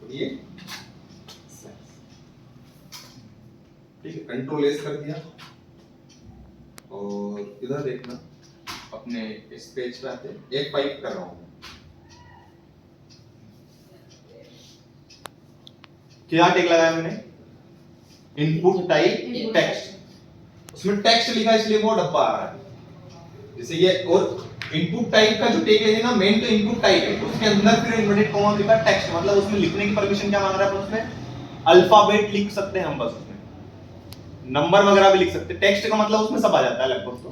और ये ठीक है, कंट्रोल एस कर दिया। और इधर देखना, अपने इस पेज पे आते F5 कर रहा हूं। क्या टैग लगाया मैंने? Input type text. उसमें टेक्स्ट लिखा इसलिए वो डब्बा आ रहा है जैसे ये। और इनपुट टाइप का जो टैग है ना, मेन तो इनपुट टाइप है, उसके अंदर फिर इन्वर्टेड कॉमा लिखा टेक्स्ट, मतलब उसमें लिखने की परमिशन क्या मांग रहा है? उसमें अल्फाबेट लिख सकते हैं हम, बस उसमें नंबर वगैरह भी लिख सकते हैं। टेक्स्ट का मतलब उसमें सब आ जाता है लगभग तो।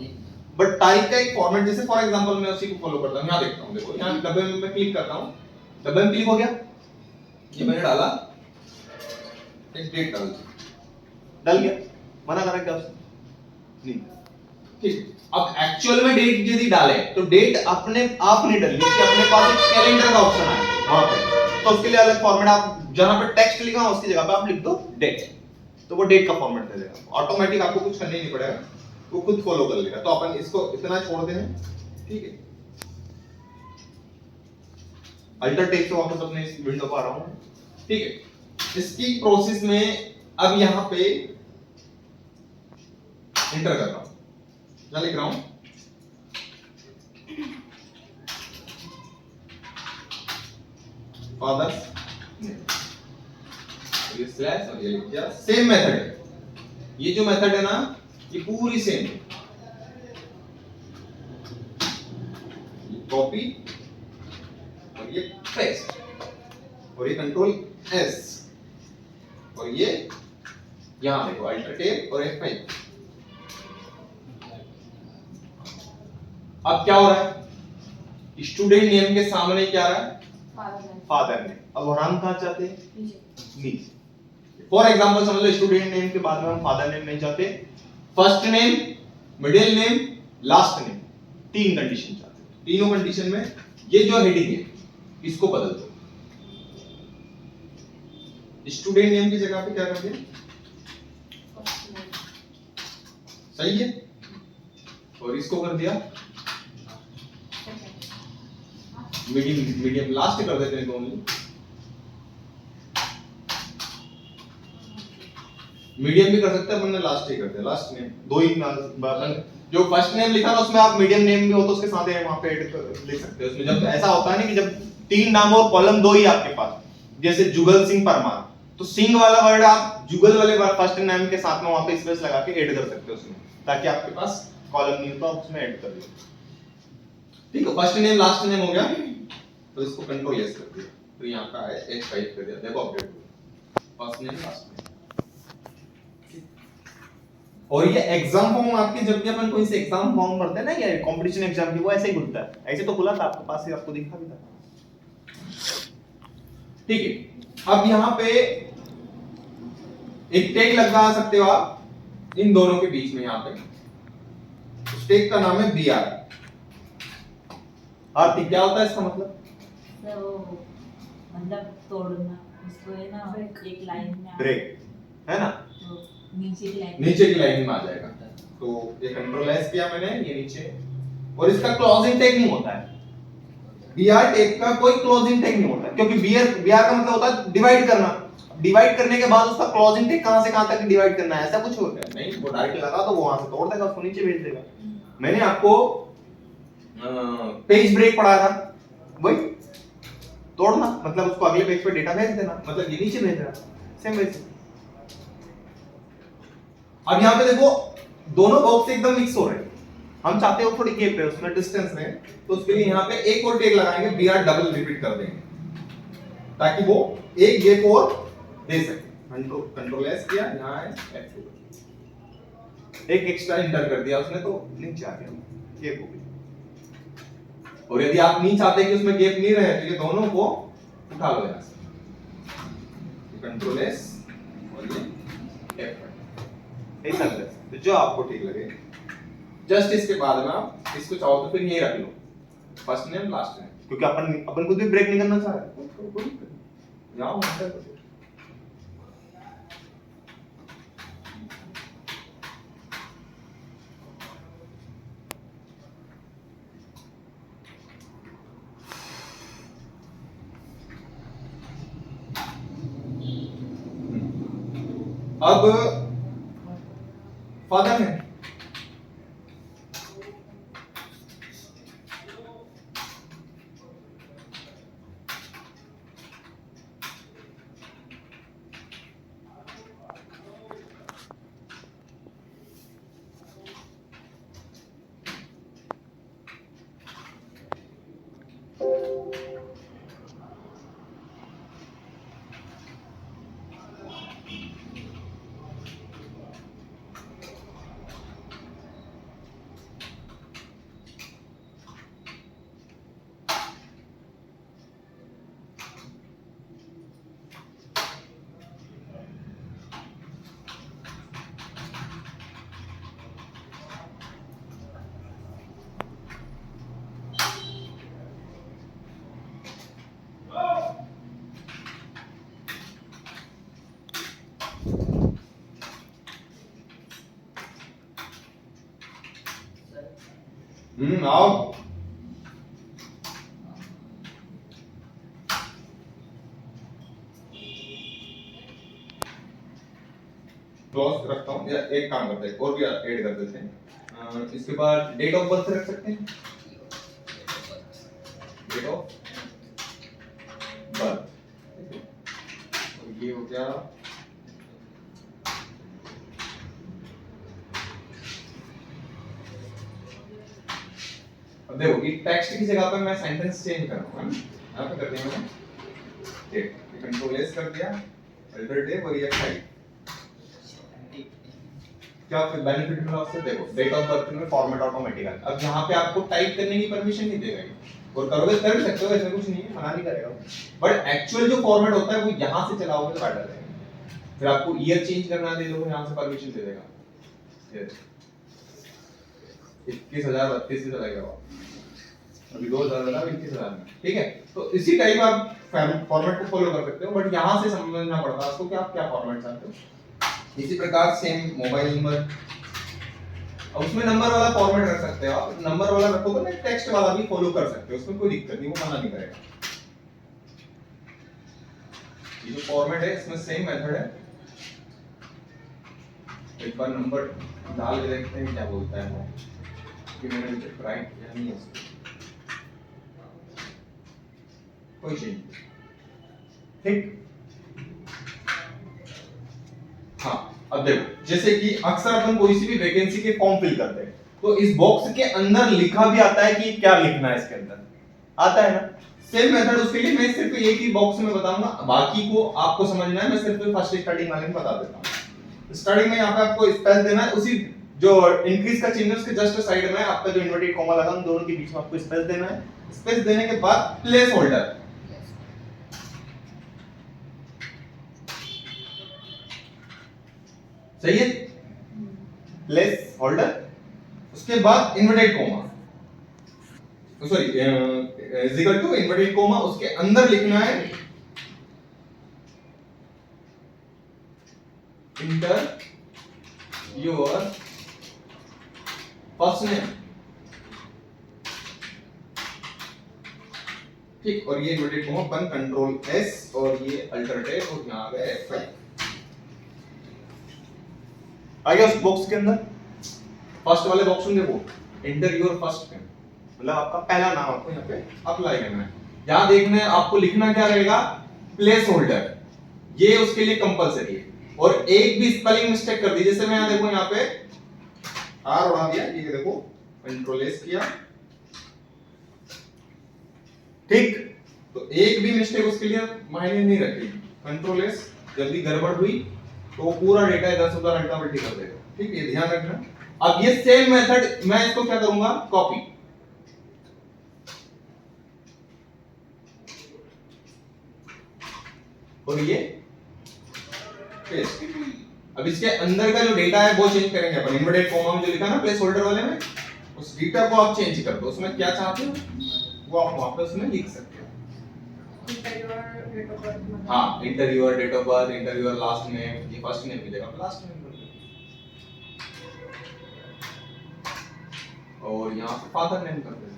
बट टाइप का एक फॉर्मेट, जैसे फॉर एग्जांपल मैं उसी को फॉलो करता हूं। यहां देखता हूं, देखो यहां डब्बे में मैं क्लिक करता हूं, डब्बे में क्लिक हो गया, ये मैंने डाला, एक डेट डाल गया, मना करा क्या उसने? नहीं। ठीक, अब एक्चुअल में डेट यदि डाले तो डेट अपने आप नहीं डालनी, अपने पास एक कैलेंडर का ऑप्शन है वहां पे, तो उसके लिए अलग फॉर्मेट, आप जहां पे टेक्स्ट लिखा हो उसकी जगह पे आप लिख दो डेट, तो वो डेट का फॉर्मेट दे देगा ऑटोमेटिक, आपको कुछ करना ही नहीं पड़ेगा, वो खुद फॉलो कर लेगा। तो अपन इसको इतना छोड़ते हैं, ठीक है। अल्टर टेक्स्ट से वापस अपने इस विंडो पर आ रहा हूं, ठीक है। इसकी प्रोसेस में अब यहां पे एंटर कर रहा हूं, क्या लिख रहा हूं? फादर्स ये स्लैश और ये लिख दिया। सेम मेथड है, ये जो मेथड है ना, ये पूरी सेम है। कॉपी और ये पेस्ट और ये कंट्रोल एस और ये यहां देखो अल्टर टेप और F5। अब क्या हो रहा है? स्टूडेंट नेम के सामने क्या आ रहा है? Father name. अब हम कहां चाहते हैं? नीचे। फॉर एग्जांपल समझ लो स्टूडेंट नेम के बाद में हम फादर नेम नहीं चाहते, first name, middle name, last name, तीन कंडीशन चाहते हैं। तीनों कंडीशन में ये जो हेडिंग है इसको बदल दो। स्टूडेंट नेम की जगह पे क्या कर दिया? सही है। और इसको कर दिया मीडियम लास्ट कर देते हैं दोनों। मीडियम भी कर सकते हैं, अपन ने लास्ट ही कर दिया, लास्ट नेम दो ही अपन जो फर्स्ट नेम लिखा था उसमें आप मीडियम नेम भी हो तो उसके साथ वहां पे ऐड लिख सकते हो। उसमें जब ऐसा होता है ना कि जब तीन नाम और कॉलम दो ही आपके पास, जैसे जुगल सिंह परमार, तो सिंह वाला वर्ड आप जुगल वाले फर्स्ट नेम के साथ में वहां पे स्पेस लगा के ऐड कर सकते हो उसमें, ताकि आपके पास कॉलम नहीं होता, उसमें ऐड कर दो। ठीक है, फर्स्ट नेम लास्ट नेम हो गया, तो इसको कंट्रोल एस कर दिया, तो यहां पे आया F5 कर दिया, देखो update first name last name. और ये एग्जाम फॉर्म आपके, जब भी अपन कोई से एग्जाम फॉर्म भरते हैं ना, या कंपटीशन एग्जाम की, वो ऐसे ही खुलता है। ऐसे तो खुला था आपके पास ही, आपको दिखा भी था, ठीक है। अब यहां पे एक टैग लगा सकते हो आप इन दोनों के बीच में, यहां पे उस टैग का नाम है BR। आरती, क्या होता है इसका मतलब? मतलब तोड़ना, उसको है ना एक लाइन में ब्रेक, है ना, तो नीचे की लाइन में आ जाएगा। तो ये कंट्रोल एस किया मैंने, ये नीचे, और इसका क्लोजिंग टैग नहीं होता है। BR टैग का कोई क्लोजिंग टैग नहीं होता है, क्योंकि BR का मतलब होता है डिवाइड करना। डिवाइड करने के बाद उसका क्लोजिंग टैग कहां से कहां तक डिवाइड करना है, ऐसा कुछ होता है नहीं। वो डायरेक्ट लगा तो वो वहां से तोड़ देगा, उसको नीचे भेज देगा। मैंने आपको पेज ब्रेक पढ़ाया था, वही तोड़ना मतलब उसको अगले पेज पे डेटा भेज देना, मतलब ये नीचे भेज रहा, सेम वैसे। अब यहां पे देखो दोनों बॉक्स एकदम मिक्स हो रहे हैं, हम चाहते हो थोड़ी गैप है उसमें, डिस्टेंस में, तो उसके लिए यहां पे एक और टैग लगाएंगे, BR डबल रिपीट कर देंगे, ताकि वो एक गैप और दे सके। कंट्रोल एस किया, यहां है F2, एक एक्स्ट्रा एंटर कर दिया उसने, तो नीचे आ गया, गैप हो गई। और यदि आप नहीं चाहते कि उसमें गैप नहीं रहे, तो ये दोनों को उठा लो यहां से, कंट्रोल एस और ये F1, ऐसा कर सकते, जो आपको ठीक लगे। जस्ट इसके बाद में आप इसको चाहो तो फिर यही रख लो, फर्स्ट नेम लास्ट नेम, क्योंकि अपन खुद भी ब्रेक नहीं करना चाह रहे, जाओ मतलब अब फादर नेम, आओ क्लोज रखता हूँ, या एक काम करते हैं और भी ऐड कर देते हैं। इसके बाद डेट ऑफ बर्थ रख सकते हैं, डेट ऑफ बर्थ, और ये हो गया अब देखो कि टेक्स्ट की जगह पे मैं सेंटेंस चेंज कर रहा हूँ, यहाँ पे कर दिया मैंने डेट, कंट्रोल एस कर दिया, अल्टर टेप और ये टाइप। क्या फिर बेनिफिट मिला उससे? देखो डेट ऑफ बर्थ में फॉर्मेट ऑटोमेटिकल, अब यहाँ पे आपको टाइप करने की परमिशन नहीं देगा, और करोगे कर भी सकते हो, ऐसा कुछ नहीं है, मना नहीं करेगा, बट एक्चुअल जो फॉर्मेट होता है वो यहाँ से चलाओगे तो बेटर है। फिर आपको ईयर चेंज करना दे दो, यहाँ से परमिशन दे देगा। 21,000 32 से चलाएगा अभी 2000 21,000 में, ठीक है। तो इसी टाइप आप फॉर्मेट को फॉलो कर सकते हो, बट यहाँ से समझना पड़ता है आपको कि आप क्या फॉर्मेट चाहते हो। इसी प्रकार सेम मोबाइल नंबर, अब उसमें नंबर वाला फॉर्मेट रख सकते हो आप, नंबर वाला रखोगे ना टेक्स्ट वाला भी फॉलो कर सकते हो, उसमें कोई दिक्कत नहीं, वो मना नहीं करेगा। ये जो फॉर्मेट है इसमें सेम मेथड है, एक बार नंबर डाल के देखते हैं क्या बोलता है वो, कि मैंने राइट किया नहीं है कोई चीज, ठीक। हाँ अब देखो जैसे कि अक्सर अपन कोई सी भी वैकेंसी के फॉर्म फिल करते हैं तो इस बॉक्स के अंदर लिखा भी आता है कि क्या लिखना है, इसके अंदर आता है ना। सेम मेथड उसके लिए मैं सिर्फ एक ही बॉक्स में बताऊंगा, बाकी को आपको समझना है, मैं सिर्फ फर्स्ट स्टार्टिंग वाले में बता देता हूँ। स्टार्टिंग में यहाँ पे आपको स्पेस देना है, उसी जो इंक्रीज का चिन्ह उसके जस्ट साइड में आपका जो इन्वर्टेड कॉमा लगा उन दोनों के बीच में आपको स्पेस देना है। स्पेस देने के बाद प्लेस होल्डर, सही है, प्लेस होल्डर, उसके बाद inverted comma, sorry is equal to inverted comma, उसके अंदर लिखना है इंटर योर फर्स्ट नेम, ठीक, और ये इन्वर्टेड कोमा बन कंट्रोल एस और ये अल्टर टेप और यहां आ गया F5 आ गया उस बॉक्स के अंदर। फर्स्ट वाले बॉक्स में देखो एंटर योर फर्स्ट नेम, मतलब आपका पहला नाम आपको यहाँ पे अप्लाई करना है। यहाँ देखना है आपको लिखना क्या रहेगा, प्लेस होल्डर, ये उसके लिए कंपलसरी है, और एक भी स्पेलिंग मिस्टेक कर दी, जैसे मैं यहाँ देखो यहाँ पे आर उड़ा दिया, ये देखो कंट्रोल एस किया, ठीक, तो एक भी मिस्टेक उसके लिए मायने नहीं रखेगी। कंट्रोल एस, जब भी गड़बड़ हुई तो वो पूरा डेटा इधर से उधर उल्टा पलटी कर देगा, ठीक है, ध्यान रखना। अब ये सेम मेथड मैं इसको क्या करूंगा, कॉपी, और ये पेस्ट। अब इसके अंदर का जो डेटा है वो चेंज करेंगे अपन, इन्वर्टेड कोमा में जो लिखा ना प्लेस होल्डर वाले में, उस डेटा को आप चेंज कर दो, उसमें क्या चाहते हो वो आप वापस में लिख सकते हो। हाँ, enter your date of birth, enter your last name, ये फर्स्ट नेम की जगह लास्ट नेम कर दो, और यहाँ पे फादर नेम कर दो।